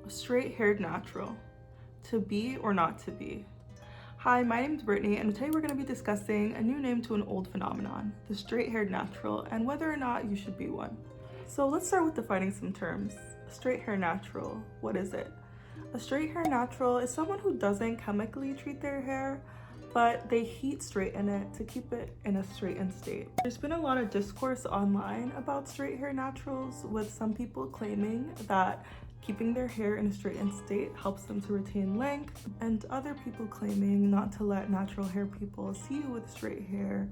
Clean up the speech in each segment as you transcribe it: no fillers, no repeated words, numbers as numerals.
Straight-haired natural. To be or not to be? Hi, my name is Brittany, and today we're going to be discussing a new name to an old phenomenon, the straight-haired natural, and whether or not you should be one. So let's start with defining some terms. Straight-haired natural, what is it? A straight-haired natural is someone who doesn't chemically treat their hair, but they heat straighten it to keep it in a straightened state. There's been a lot of discourse online about straight-haired naturals, with some people claiming that keeping their hair in a straightened state helps them to retain length, and other people claiming not to let natural hair people see you with straight hair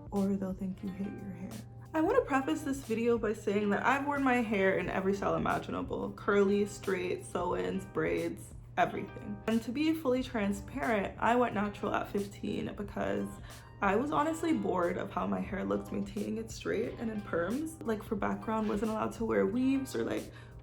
or they'll think you hate your hair. I want to preface this video by saying that I've worn my hair in every style imaginable: curly, straight, sew-ins, braids, everything. And to be fully transparent, I went natural at 15 because I was honestly bored of how my hair looked maintaining it straight and in perms. Like, for background, wasn't allowed to wear weaves or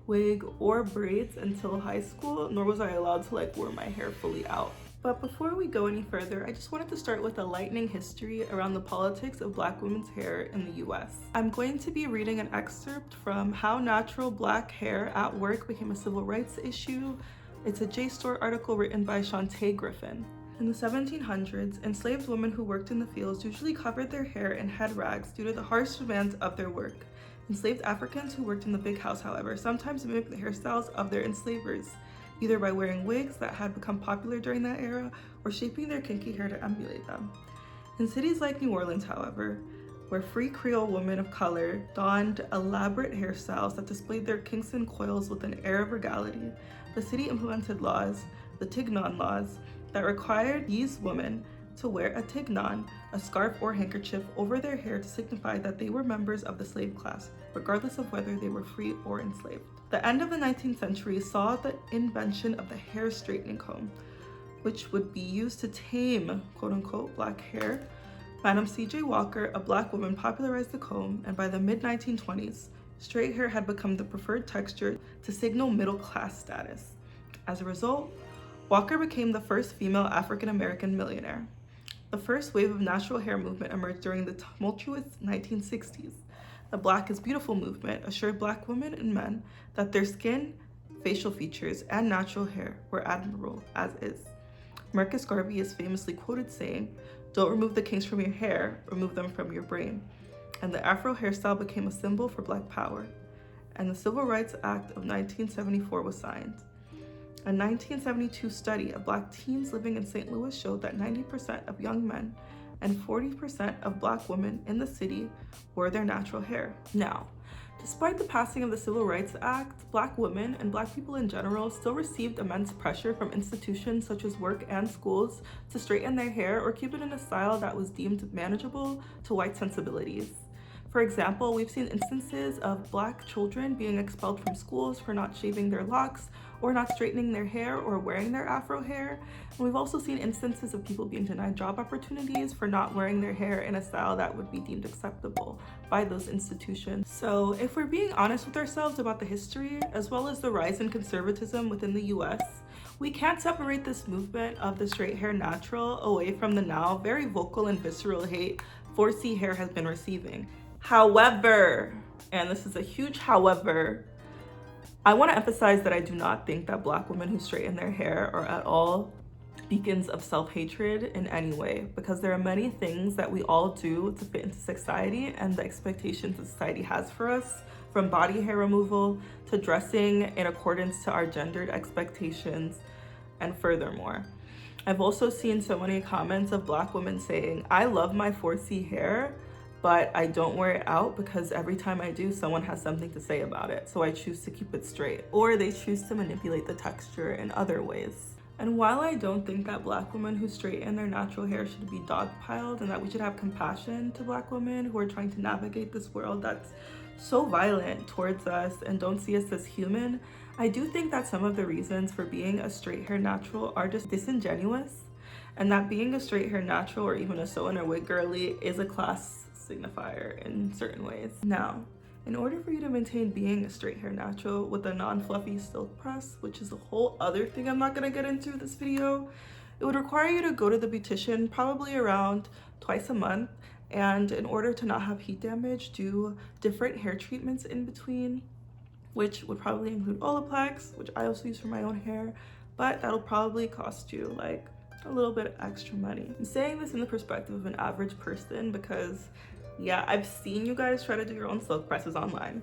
wig or braids until high school, nor was I allowed to wear my hair fully out. But before we go any further, I just wanted to start with a lightning history around the politics of Black women's hair in the US. I'm going to be reading an excerpt from How Natural Black Hair at Work Became a Civil Rights Issue. It's a JSTOR article written by Shantae Griffin. In the 1700s, enslaved women who worked in the fields usually covered their hair in head rags due to the harsh demands of their work. Enslaved Africans who worked in the big house, however, sometimes mimicked the hairstyles of their enslavers, either by wearing wigs that had become popular during that era or shaping their kinky hair to emulate them. In cities like New Orleans, however, where free Creole women of color donned elaborate hairstyles that displayed their kinks and coils with an air of regality, the city implemented laws, the Tignon Laws, that required these women to wear a tignon, a scarf or handkerchief, over their hair to signify that they were members of the slave class, regardless of whether they were free or enslaved. The end of the 19th century saw the invention of the hair straightening comb, which would be used to tame quote-unquote black hair. Madam C.J. Walker, a Black woman, popularized the comb, and by the mid-1920s, straight hair had become the preferred texture to signal middle-class status. As a result, Walker became the first female African-American millionaire. The first wave of natural hair movement emerged during the tumultuous 1960s. The Black is Beautiful movement assured Black women and men that their skin, facial features, and natural hair were admirable as is. Marcus Garvey is famously quoted saying, "Don't remove the kinks from your hair, remove them from your brain." And the Afro hairstyle became a symbol for Black power. And the Civil Rights Act of 1974 was signed. A 1972 study of Black teens living in St. Louis showed that 90% of young men and 40% of Black women in the city wore their natural hair. Now, despite the passing of the Civil Rights Act, Black women and Black people in general still received immense pressure from institutions such as work and schools to straighten their hair or keep it in a style that was deemed manageable to white sensibilities. For example, we've seen instances of Black children being expelled from schools for not shaving their locks or not straightening their hair or wearing their Afro hair. And we've also seen instances of people being denied job opportunities for not wearing their hair in a style that would be deemed acceptable by those institutions. So if we're being honest with ourselves about the history, as well as the rise in conservatism within the US, we can't separate this movement of the straight hair natural away from the now very vocal and visceral hate 4C hair has been receiving. However, and this is a huge however, I want to emphasize that I do not think that Black women who straighten their hair are at all beacons of self-hatred in any way, because there are many things that we all do to fit into society and the expectations that society has for us, from body hair removal to dressing in accordance to our gendered expectations, and furthermore. I've also seen so many comments of Black women saying, "I love my 4C hair, but I don't wear it out because every time I do, someone has something to say about it, so I choose to keep it straight," or they choose to manipulate the texture in other ways. And while I don't think that Black women who straighten their natural hair should be dogpiled and that we should have compassion to Black women who are trying to navigate this world that's so violent towards us and don't see us as human, I do think that some of the reasons for being a straight hair natural are just disingenuous, and that being a straight hair natural or even a sew-in or wig girly is a class signifier in certain ways. Now, in order for you to maintain being a straight hair natural with a non-fluffy silk press, which is a whole other thing I'm not gonna get into in this video, it would require you to go to the beautician probably around twice a month, and in order to not have heat damage, do different hair treatments in between. which would probably include Olaplex, which I also use for my own hair, but that'll probably cost you like a little bit of extra money. I'm saying this in the perspective of an average person because yeah, I've seen you guys try to do your own silk presses online.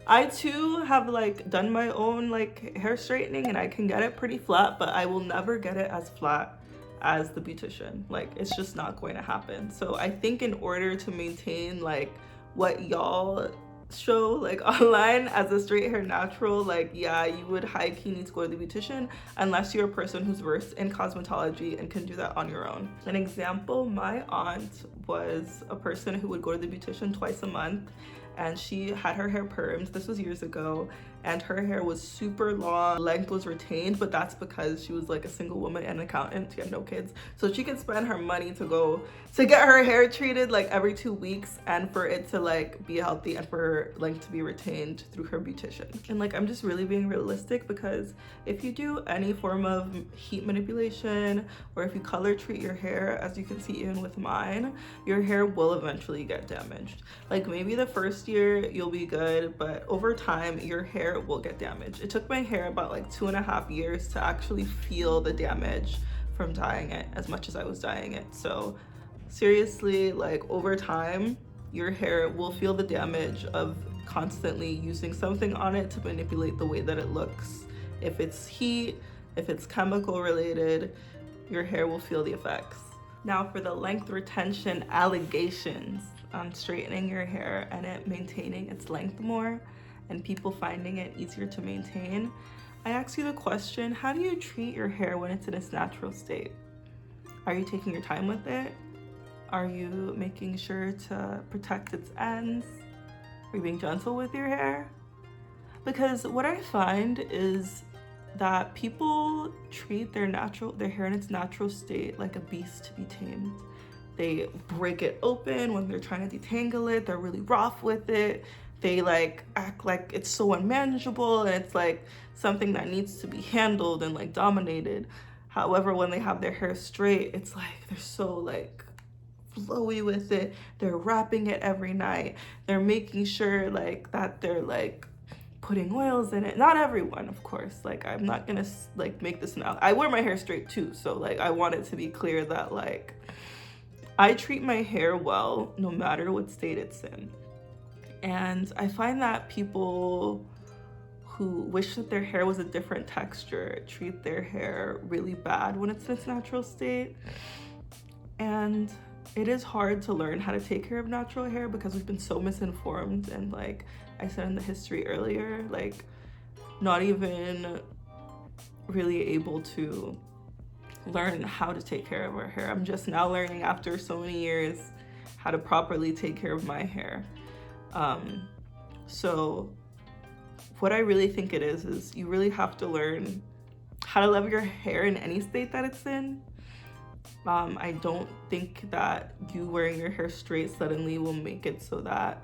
I too have like done my own like hair straightening and I can get it pretty flat, but I will never get it as flat as the beautician. Like, it's just not going to happen. So I think in order to maintain like what y'all show like online as a straight hair natural, like yeah, you would high key need to go to the beautician unless you're a person who's versed in cosmetology and can do that on your own. An example, my aunt was a person who would go to the beautician twice a month, and she had her hair permed. This was years ago, and her hair was super long, length was retained, but that's because she was like a single woman and an accountant. She had no kids, so she could spend her money to go to get her hair treated like every 2 weeks and for it to like be healthy and for her length to be retained through her beautician. And like, I'm just really being realistic, because if you do any form of heat manipulation or if you color treat your hair, as you can see even with mine, your hair will eventually get damaged. Like maybe the first year you'll be good, but over time your hair will get damaged. It took my hair about like 2.5 years to actually feel the damage from dyeing it as much as I was dyeing it. So seriously, like over time your hair will feel the damage of constantly using something on it to manipulate the way that it looks. If it's heat, if it's chemical related, your hair will feel the effects. Now for the length retention allegations on straightening your hair and it maintaining its length more and people finding it easier to maintain, I ask you the question, how do you treat your hair when it's in its natural state? Are you taking your time with it? Are you making sure to protect its ends? Are you being gentle with your hair? Because what I find is that people treat their hair in its natural state like a beast to be tamed. They break it open when they're trying to detangle it. They're really rough with it. They like act like it's so unmanageable and it's like something that needs to be handled and like dominated. However, when they have their hair straight, it's like they're so like flowy with it. They're wrapping it every night. They're making sure like that they're like putting oils in it. Not everyone, of course. Like, I'm not gonna like make this now. I wear my hair straight too, so like I want it to be clear that like I treat my hair well no matter what state it's in. And I find that people who wish that their hair was a different texture treat their hair really bad when it's in its natural state. And it is hard to learn how to take care of natural hair because we've been so misinformed, and like I said in the history earlier, like not even really able to learn how to take care of our hair. I'm just now learning after so many years how to properly take care of my hair. So what I really think it is you really have to learn how to love your hair in any state that it's in. I don't think that you wearing your hair straight suddenly will make it so that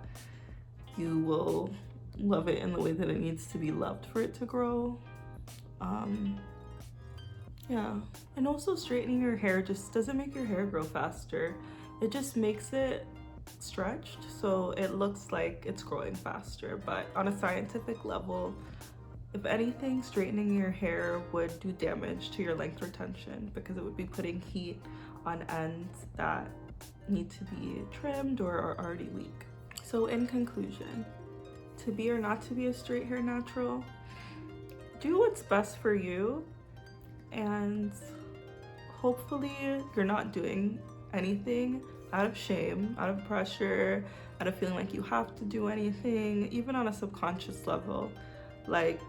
you will love it in the way that it needs to be loved for it to grow. Yeah, and also straightening your hair just doesn't make your hair grow faster. It just makes it stretched so it looks like it's growing faster. But on a scientific level, if anything, straightening your hair would do damage to your length retention because it would be putting heat on ends that need to be trimmed or are already weak. So in conclusion, to be or not to be a straight hair natural, do what's best for you, and hopefully you're not doing anything out of shame, out of pressure, out of feeling like you have to do anything, even on a subconscious level. Like,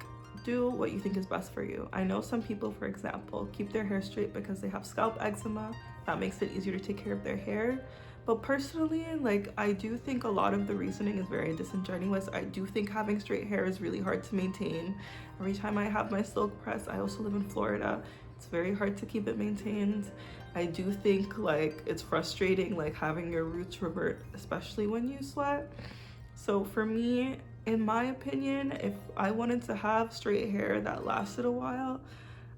do what you think is best for you. I know some people, for example, keep their hair straight because they have scalp eczema. That makes it easier to take care of their hair. But personally, like, I do think a lot of the reasoning is very disingenuous. I do think having straight hair is really hard to maintain. Every time I have my silk press, I also live in Florida, it's very hard to keep it maintained. I do think like it's frustrating like having your roots revert, especially when you sweat. So for me, in my opinion, if I wanted to have straight hair that lasted a while,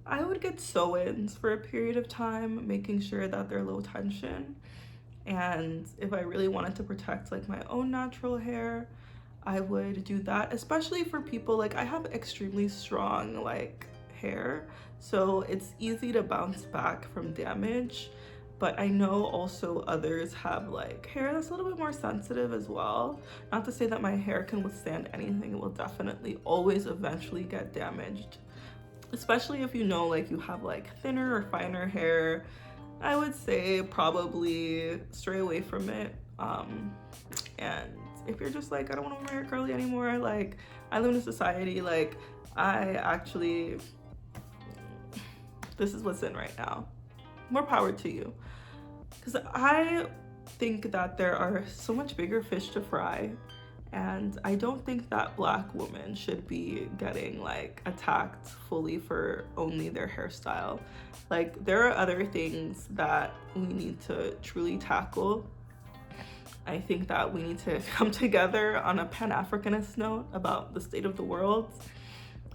I would get sew-ins for a period of time, making sure that they're low tension. And if I really wanted to protect like my own natural hair, I would do that, especially for people like I have extremely strong like hair, so it's easy to bounce back from damage. But I know also others have like hair that's a little bit more sensitive as well. Not to say that my hair can withstand anything, it will definitely always eventually get damaged. Especially if you know like you have like thinner or finer hair, I would say probably stray away from it. And if you're just like, I don't want to wear my hair curly anymore, like I live in a society, like I actually, this is what's in right now. More power to you. Because I think that there are so much bigger fish to fry, and I don't think that Black women should be getting like attacked fully for only their hairstyle. Like there are other things that we need to truly tackle. I think that we need to come together on a Pan-Africanist note about the state of the world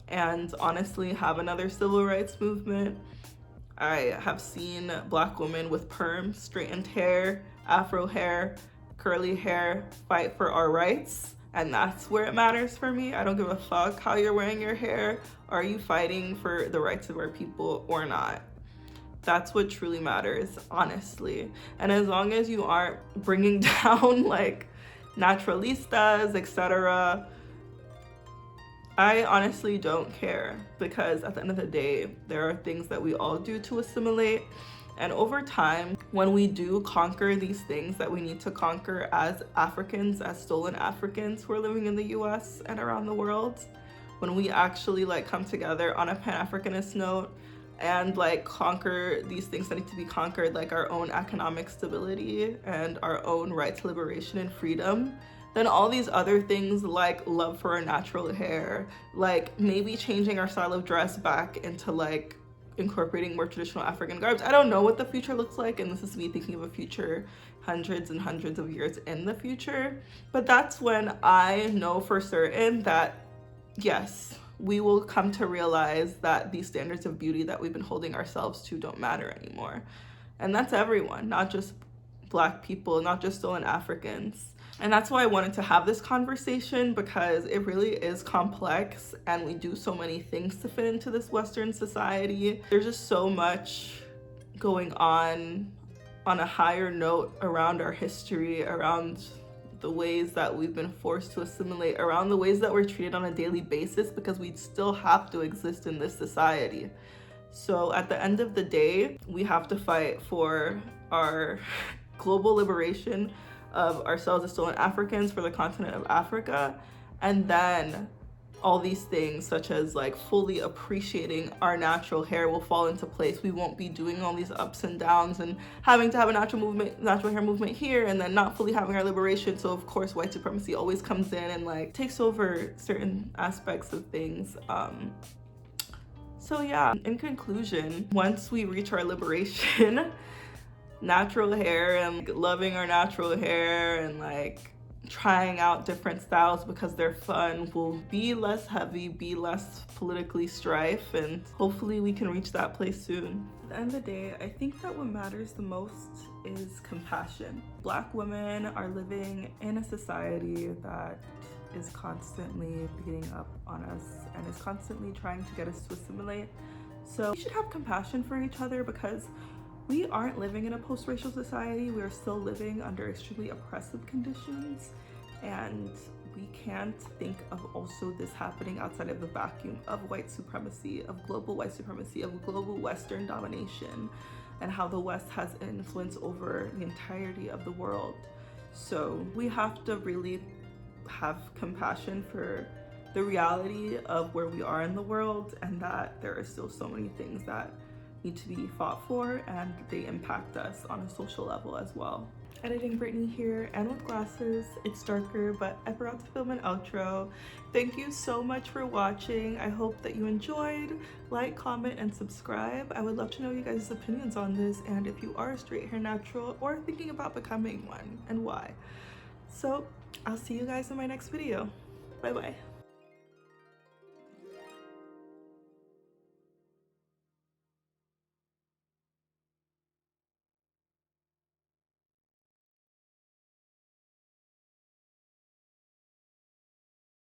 and honestly have another civil rights movement. I have seen Black women with perms, straightened hair, afro hair, curly hair fight for our rights, and that's where it matters for me. I don't give a fuck how you're wearing your hair. Are you fighting for the rights of our people or not? That's what truly matters, honestly. And as long as you aren't bringing down like naturalistas, etc., I honestly don't care, because at the end of the day, there are things that we all do to assimilate. And over time, when we do conquer these things that we need to conquer as Africans, as stolen Africans who are living in the US and around the world, when we actually like come together on a Pan-Africanist note and like conquer these things that need to be conquered, like our own economic stability and our own right to liberation and freedom, then all these other things like love for our natural hair, like maybe changing our style of dress back into like incorporating more traditional African garbs. I don't know what the future looks like, and this is me thinking of a future hundreds and hundreds of years in the future. But that's when I know for certain that yes, we will come to realize that these standards of beauty that we've been holding ourselves to don't matter anymore. And that's everyone, not just Black people, not just stolen Africans. And that's why I wanted to have this conversation, because it really is complex and we do so many things to fit into this Western society. There's just so much going on a higher note around our history, around the ways that we've been forced to assimilate, around the ways that we're treated on a daily basis, because we still have to exist in this society. So at the end of the day, we have to fight for our global liberation of ourselves as stolen Africans, for the continent of Africa, and then all these things such as like fully appreciating our natural hair will fall into place. We won't be doing all these ups and downs and having to have a natural hair movement here and then not fully having our liberation. So of course white supremacy always comes in and like takes over certain aspects of things. So yeah, in conclusion, once we reach our liberation, natural hair and loving our natural hair and like trying out different styles because they're fun will be less heavy, be less politically strife, and hopefully we can reach that place soon. At the end of the day, I think that what matters the most is compassion. Black women are living in a society that is constantly beating up on us and is constantly trying to get us to assimilate. So we should have compassion for each other, because we aren't living in a post-racial society. We are still living under extremely oppressive conditions, and we can't think of also this happening outside of the vacuum of white supremacy, of global white supremacy, of global Western domination, and how the West has influence over the entirety of the world. So we have to really have compassion for the reality of where we are in the world, and that there are still so many things that need to be fought for, and they impact us on a social level as well. Editing Brittany here, and with glasses, it's darker, but I forgot to film an outro. Thank you so much for watching. I hope that you enjoyed. Like, comment, and subscribe. I would love to know you guys' opinions on this, and if you are a straight hair natural or thinking about becoming one, and why. So I'll see you guys in my next video. Bye bye.